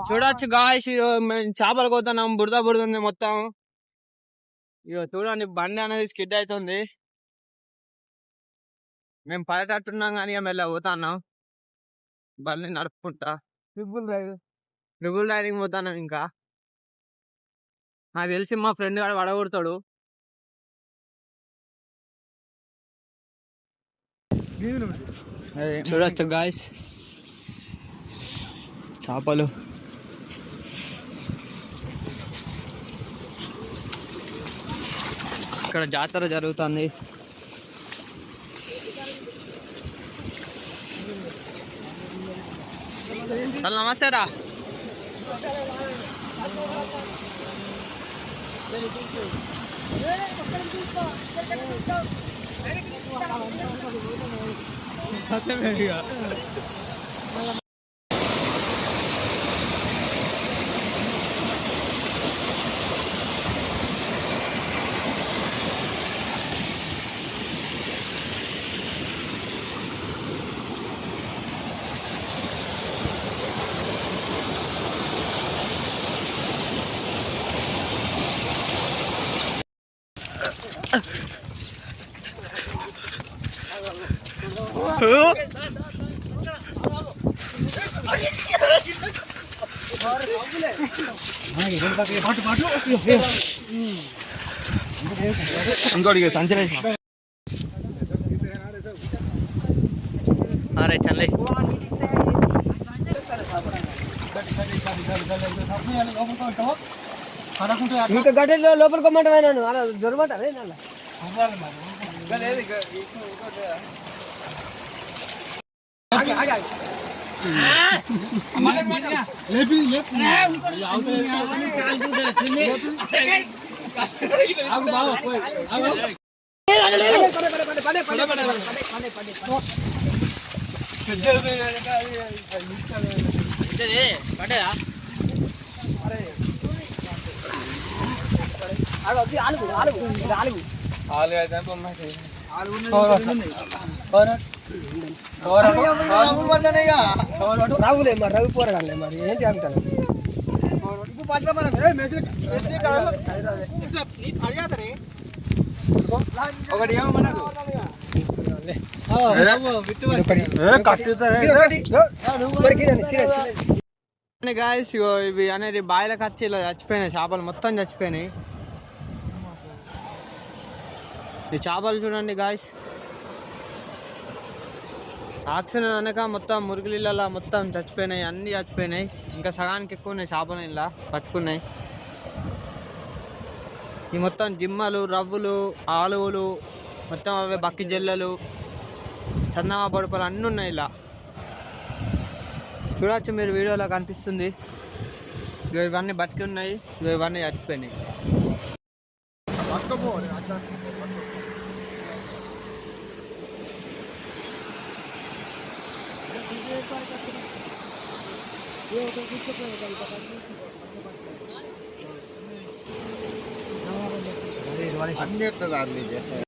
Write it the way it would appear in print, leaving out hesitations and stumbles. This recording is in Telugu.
చూడొచ్చు గాయస్, మేము చేపలు కోతున్నాం. బురద బురద ఉంది మొత్తం. ఇగో చూడండి, బండి అనేది స్కిడ్ అవుతుంది. మేము పడేటట్టున్నాం కానీ ఇక మెల్ల పోతున్నాం బండి నడుపుకుంటా. ట్రిపుల్ రైడింగ్ పోతున్నాం. ఇంకా నాకు తెలిసి మా ఫ్రెండ్ గాడు పడగొడతాడు. చూడొచ్చు గాయస్ చేపలు. ఇక్కడ జాతర జరుగుతుంది. నమస్తే రా. ఇంకోటి సంచలే. అరే చల్లే ఇంకా గడ్డలో లోపల కొమ్మంటాను అలా దొరకమంటారే రావులే మరి రవి పోరాడాలి మరి ఏంటి అంటారు. ఒకటి ఏమన్నారు గాయస్, ఇవి అనేది బాయిలకు వచ్చి ఇలా చచ్చిపోయినాయి. చేపలు మొత్తం చచ్చిపోయినాయి. ఈ చేపలు చూడండి గాయస్, ఆక్సిజన్ అనక మొత్తం మురుగులిళ్ళ మొత్తం చచ్చిపోయినాయి. అన్ని చచ్చిపోయినాయి. ఇంకా సగానికి ఎక్కువ ఉన్నాయి చేపలు ఇలా బతుకున్నాయి. ఈ మొత్తం జిమ్మలు, రవ్వులు, ఆలువలు, మొత్తం అవే బక్కి జల్లలు, చందమా బొడపలు అన్నీ ఉన్నాయి ఇలా. చూడవచ్చు మీరు వీడియోలో కనిపిస్తుంది. ఇవన్నీ బతికి ఉన్నాయి, ఇవన్నీ చచ్చిపోయినాయి. అన్ని